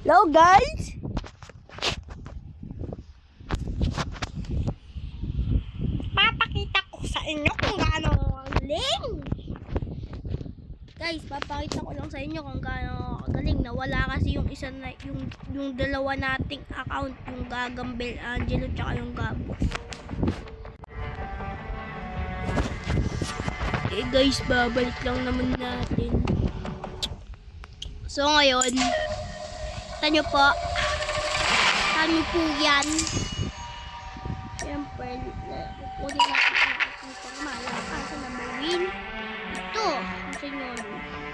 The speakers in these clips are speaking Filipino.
Hello guys! Papakita ko sa inyo kung gaano galing. Guys, papakita ko lang sa inyo kung gaano galing. Nawala kasi yung isa na yung dalawa nating account, yung Gagambel Angelo tsaka yung Gabos. Okay guys, babalik lang naman natin. So ngayon, tanyo po yan. Siyempre, kukunin natin ang ating pangmalakasan na marine. Ito, kasi yun,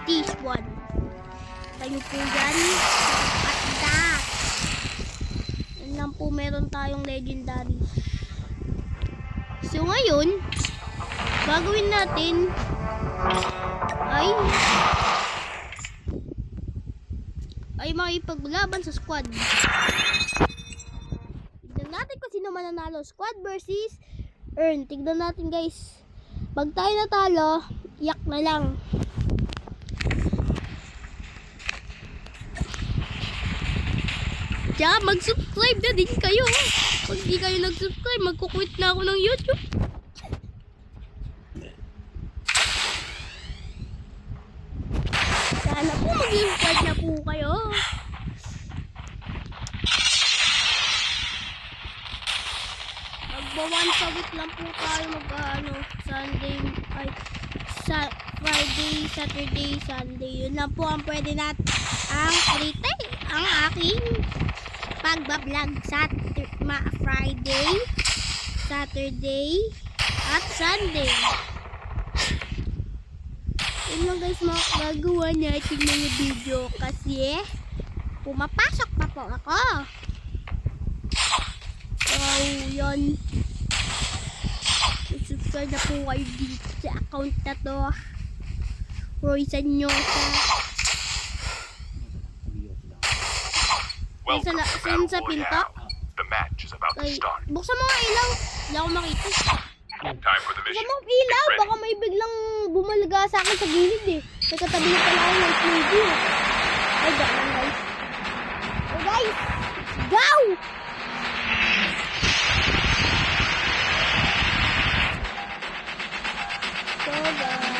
this one. Tanyo po yan. At that. Yan lang po, meron tayong legendary. So ngayon, gagawin natin ay makipaglaban sa squad. Tignan natin kung sino mananalo. Squad versus earn. Tignan natin guys. Pag tayo natalo, yak na lang. Tsaka mag-subscribe na din kayo. Pag di kayo nag-subscribe, magkukwit na ako ng YouTube. Sana po mag-subscribe na po kayo. Magba-once a week lang po tayo Friday, Saturday, Sunday. Yun lang po ang pwede natin ang free time. Ang aking pagbablog sa Friday, Saturday, at Sunday. Yun lang guys mga gagawa natin mga video kasi pumapasok pa po ako. So yun, subscribe na po kayo dito sa account na to, Roy Sanyosa. Saan sa pinto? The match is about to start. Buksan mo nga ilaw, hindi ako makita. Time for the mission. Buksan mo ilaw, baka may biglang bumalaga sa akin sa gilid eh. May katabi na pala ako ng TV. Ay, gano'n guys. So guys, go! So guys,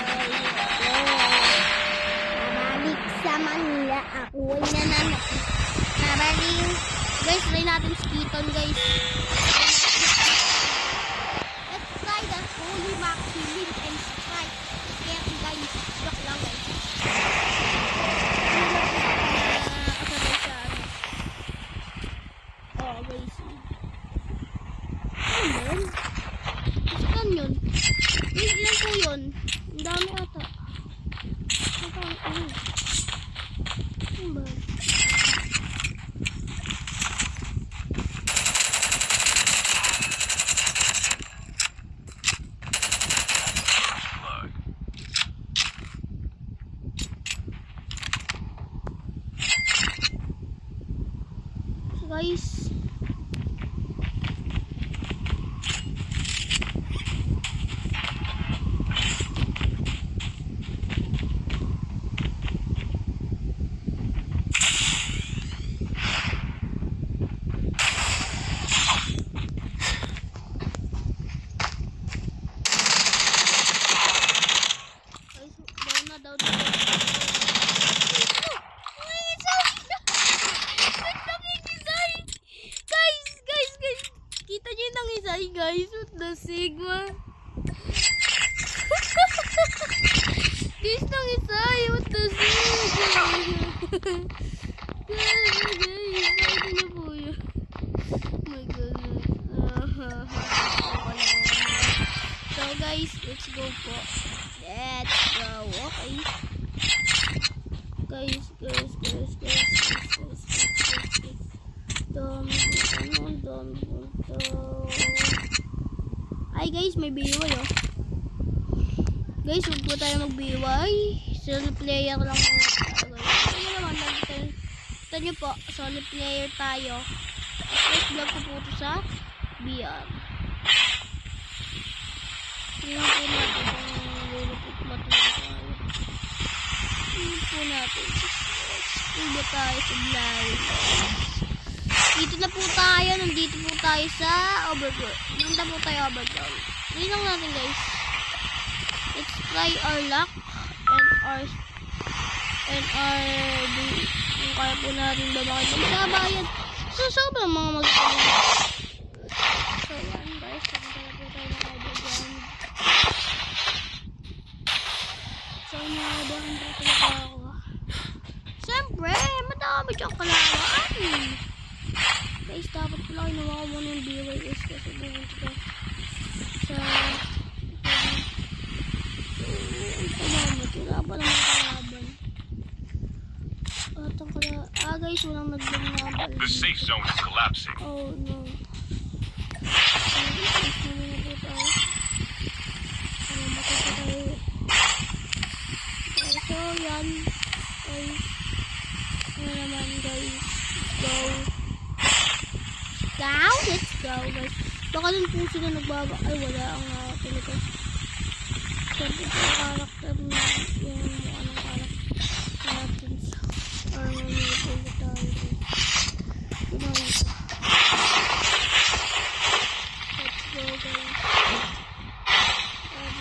nabalik sa Manila. Ako ay nananap. Nabalik. Guys, try natin skiton guys. Let's try the Holy Maximum and strike. Kaya guys, joke lang guys. Oh guys. Ano yun? Saan yun? Ilan po yun? Ang dami ata. Ano ba? Guys, kita nyo yung nangisay guys, what the sigma. Guys, nangisay, what the sigma. Guys, nakita nyo po yun. Oh my god. So guys, let's go po. Let's go, okay. Guys. Ay guys, may biway oh. Guys, huwag po tayo mag-biway. Solo player lang po tayo. Ano naman, nakita nyo po, solo player tayo. First vlog ko po ito sa BR. Tingnan po natin kung lulupit matuloy tayo. Tingnan po natin. po ba tayo sa vlog? Dito na po tayo. Nandito po tayo sa overground. Nandito po tayo overground. Tingnan lang natin guys. Let's try our luck and our kung kaya po natin ba makipagsabayan sa sobrang mga magkakaroon. So yan guys, nandito po tayo ng overground. So nakabahan po talaga ako. Siyempre, madami diyang kalawaan. Guys, dapat pala kinuha ko muna yung BYS kasi pumunta ka sa wala pa naman kalaban. At ang guys, walang naglaban. The safe zone is collapsing. Oh no. So yan guys. Ano naman guys. Let's go guys. Baka din po sila nagbaba. Ay wala ang talaga. Siyempre po karakter na yung mukha ng karakter natin. Or mamito na tayo. Guys. Let's go guys.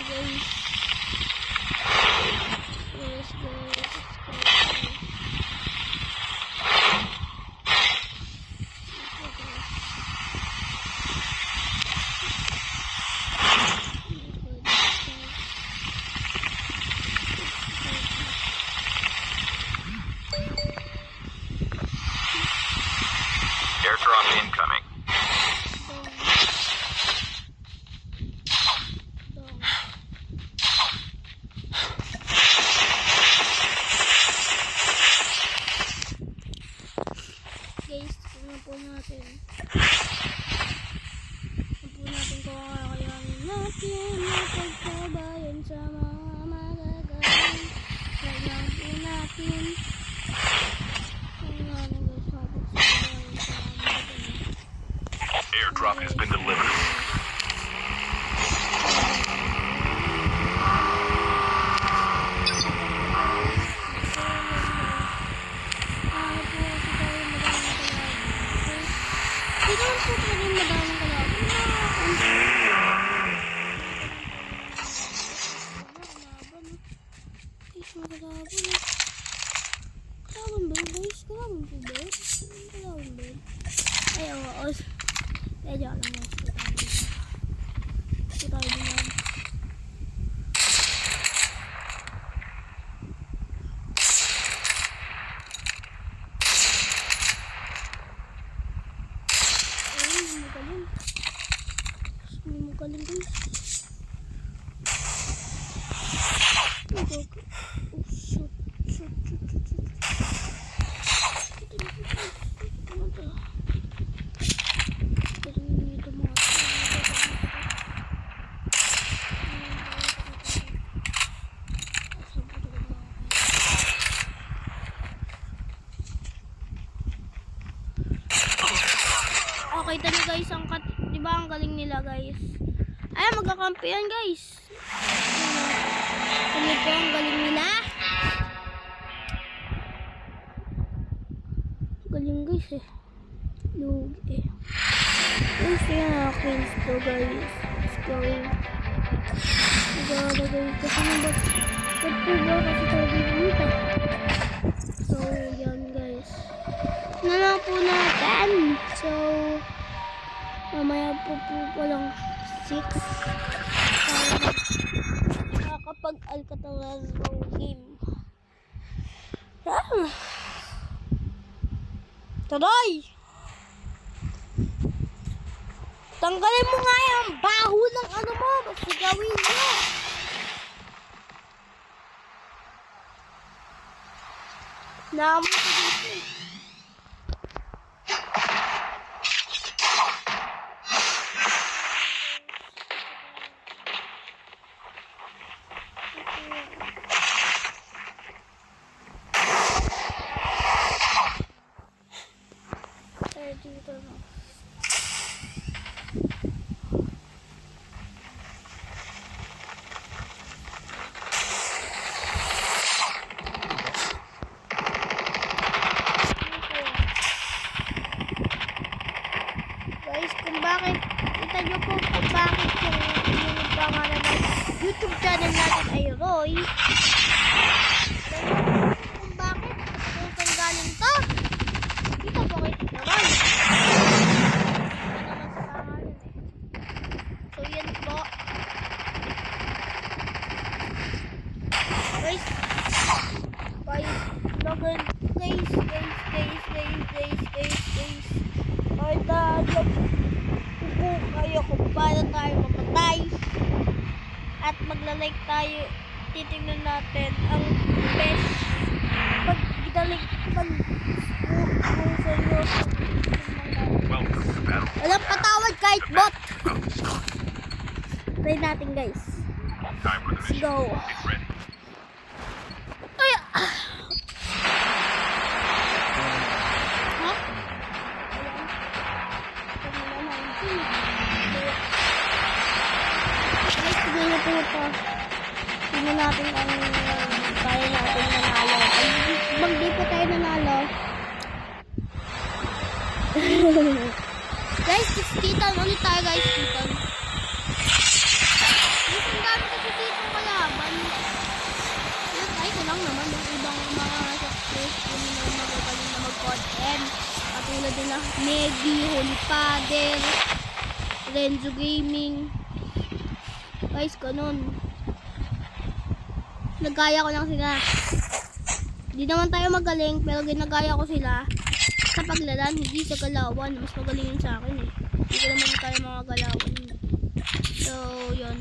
Guys. Let's go. Airdrop incoming. Guys, tingnan po natin. Tingnan po natin kung kakayanin natin magpagsabayan sa mga magagaling. Tingnan po natin. Airdrop has been delivered. Medyo lang guys. Ito tayo din. Hindi mo galing guys. Oh shoot. Okay tayo guys, diba ang galing nila guys. Ay, magkakampi yan guys. Ano po ang galing nila? Galing guys eh. Lugi eh. Guys, yan akin ito guys. Let's go. Magala guys. Kasi ba't po ba kasi tayo dito? So, yan guys. Na lang po natin. So, mamaya po walang 6 kapag Alcatraz game. Taray! Tanggalin mo nga yung baho ng ano mo. Basta gawin mo. Naamon ko dito. Dito na. YouTube channel natin ay Roy. Kung bakit? Kung saan galing to? Dito po kayo naman. So yan po. Guys. Ay, dadap. Upo kayo kung paano tayo mamatay. At magla-like tayo. Titignan natin ang best pagdalig seryoso. Walang patawad kahit bot. Try natin guys. Let's go. Ay, tingnan natin ang kaya natin nanalo. Pag di po tayo nanalo. Guys, titan ulit tayo guys, titan. Guys, ang dami kasi dito kalaban. Ay, ko lang naman yung ibang mga success yung magagaling na mag-content. Katulad din na Negi, Holy Father, Renzo Gaming. Guys, ganun. Nagaya ko lang sila. Hindi naman tayo magaling, pero ginagaya ko sila sa paglalan, hindi sa galawan. Mas magaling yun sa akin eh. Hindi ko naman tayo mga galawan. So, yun.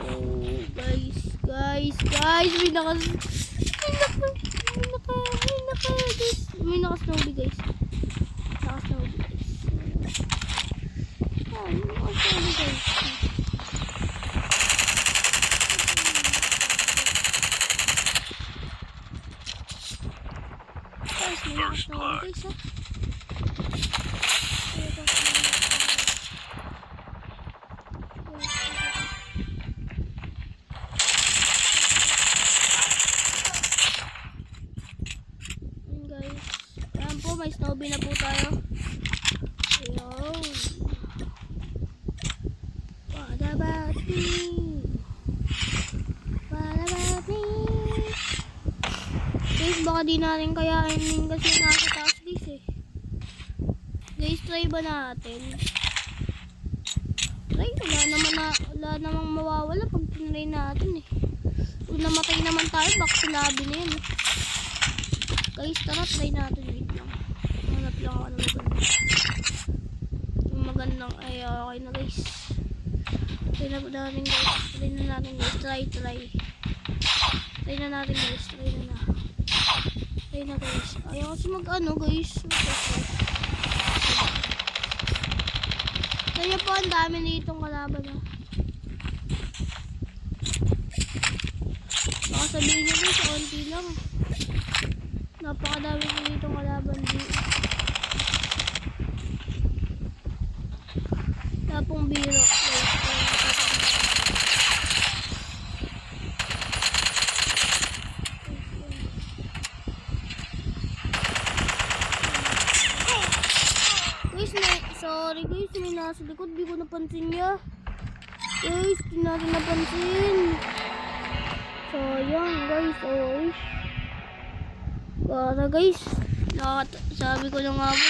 Oh, guys. May naka-snowbie guys. Naka-snowbie guys. Naka-snowbie guys. First blood. Guys, ayan po, may snowbie na po tayo. Ayun. What about me? Guys, baka di natin kayain kasi nasa taas guys eh. Guys, try ba natin? Try, wala namang mawawala pag tinry natin eh. Kung namatay naman tayo, back to lobby na yun eh. Guys, tara, try natin. Wait lang. Hanap lang ako ng maganda. Yung magandang, ay okay na guys. Try na natin guys. Try na natin guys. Try. Try na natin guys. Try na guys. Ayaw kasi mag-ano guys. Kaya po ang dami na itong kalaban na. Baka sabihin nyo guys, konti lang. Napakadami po itong kalaban dito. Tapong biro guys. Sorry guys, may nasa likod, di ko napansin niya. Guys, di natin napansin. Sayang guys, sorry. Para guys, sabi ko na nga po,